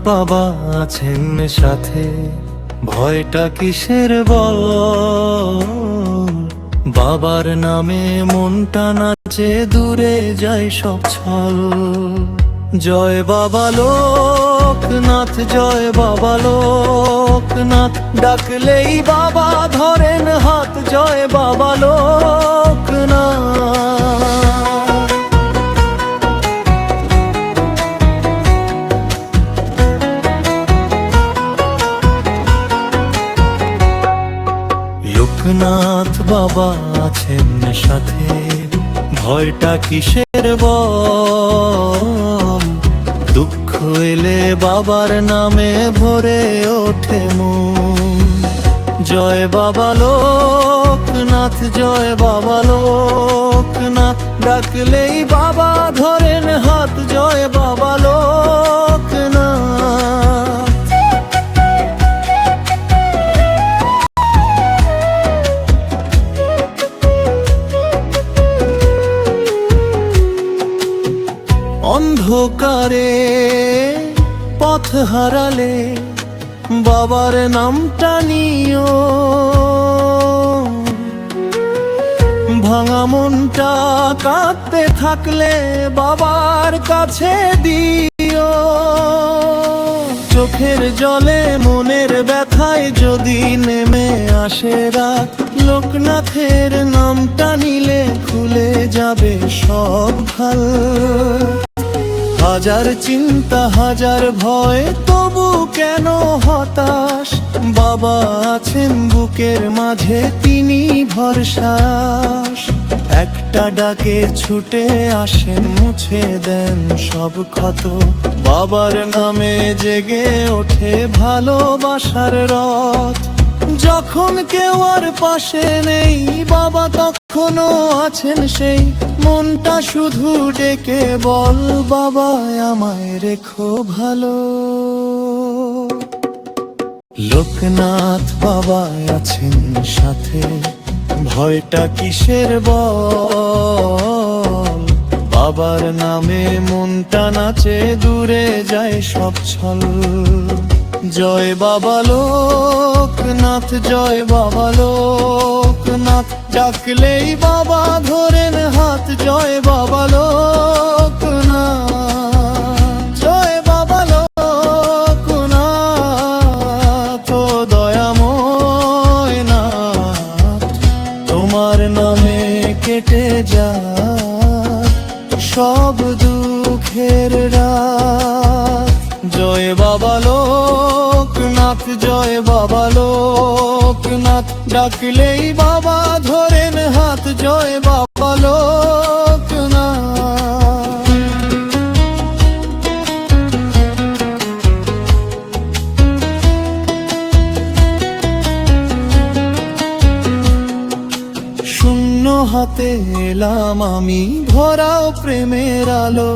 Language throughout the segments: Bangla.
বাবা আছেন সাথে, ভয়টা কিসের বল। বাবার নামে মনটা নাচে, দূরে যায় সব ছল। জয় বাবা লোকনাথ, জয় বাবা লোকনাথ, ডাকলেই বাবা ধরেন হাত। জয় বাবা লোকনাথ। লোকনাথ বাবা আছেন সাথে, ভয়টা কিসের বল। দুঃখ এলে বাবার নামে ভরে ওঠে মন। জয় বাবা লোকনাথ, জয় বাবা লোকনাথ, ডাকলেই বাবা ধরেন হাত। জয় বাবা লোকনাথ। অন্ধকারে পথ হারালে বাবার নামটা নিও। ভাঙা মনটা কাঁদতে থাকলে বাবার কাছে দিও। চোখের জলে মনের ব্যথায় যদি নেমে আসে রাত, লোকনাথের নামটা নিলে খুলে যাবে সব ভাল। হাজার চিন্তা হাজার ভয়, তবু কেন হতাশ। বাবা আছেন বুকের মাঝে, তিনি ভরসা। একটা ডাকে ছুটে আসেন, মুছে দেন সব ক্ষত। বাবার নামে জেগে ওঠে ভালোবাসার রথ। যখন কেউ আর পাশে নেই, বাবা তখনও আছেন সেই। মনটা শুধু ডেকে বল, বাবা আমায় রেখো ভালো। লোকনাথ বাবা আছেন সাথে, ভয়টা কিসের বল। বাবার নামে মনটা নাচে, দূরে যায় সব ছল। জয় বাবা লোকনাথ, জয় বাবা লোকনাথ, ডাকলেই বাবা ধরেন হাত। জয় বাবা লোকনাথ, জয় বাবা লোকনাথ। ও দয়াময় নাথ, তোমার নামে কেটে যায় সব দুঃখের রাত। জয় বাবা লোকনাথ, জয় বাবা লোকনাথ, ডাকলেই বাবা ধরেন হাত। জয় বাবা লোকনাথ। শূন্য হাতে এলাম আমি, ভরাও প্রেমের আলো।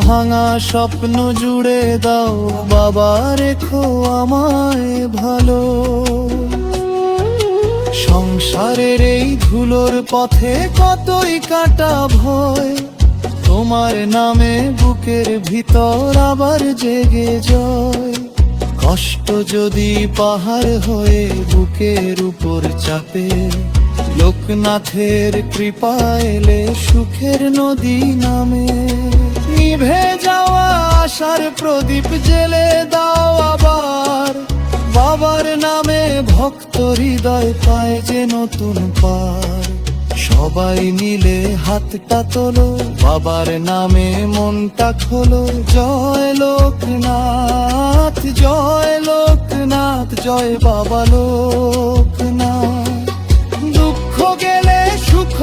ভাঙা স্বপ্ন জুড়ে দাও, বাবা রেখো আমায় ভালো। সংসারের এই ধুলোর পথে কতই কাটা ভয়, তোমার নামে বুকের ভিতর আবার জেগে জয়। কষ্ট যদি পাহাড় হয়ে বুকের উপর চাপে, লোকনাথের কৃপা এলে সুখের নদী নামে। নিভে যাওয়া আশার প্রদীপ জেলে দাও আবার। বাবার নামে ভক্ত হৃদয় পায় যে নতুন পার। সবাই মিলে হাতটা তোলো, বাবার নামে মনটা খোলো। জয় লোকনাথ, জয় লোকনাথ, জয় বাবা লোকনাথ। দুঃখ গেলে সুখ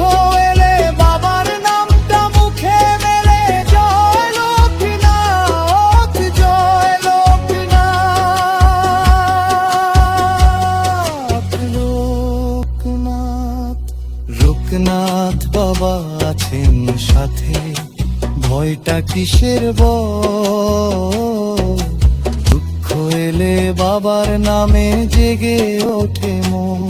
এলে বাবার নামটা মুখে মেলে। জয় লোকনাথ, জয় লোকনাথ, লোকনাথ। লোকনাথ বাবা আছেন সাথে, ভয়টা কিসের বল। দুঃখ এলে বাবার নামে জেগে ওঠে মন।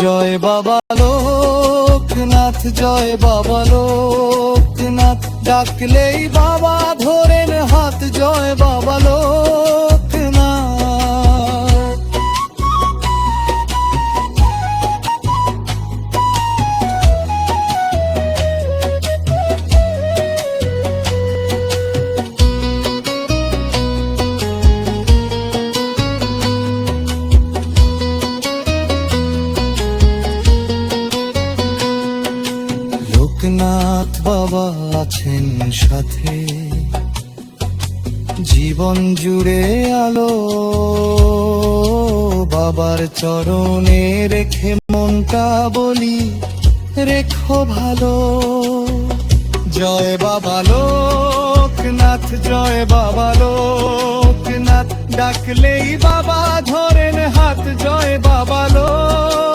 জয় বাবা লোকনাথ, লোকনাথ জয় বাবা লোকনাথ, ডাকলেই বাবা ধরেন হাত জয় বাবা লোকনাথ। লোকনাথ বাবা আছেন সাথে, জীবন জুড়ে আলো, বাবার চরণে রেখে মনটা বলি রেখো ভালো। জয় বাবা লোকনাথ জয় বাবা লোকনাথ, ডাকলেই বাবা ধরেন হাত জয় বাবা লোকনাথ।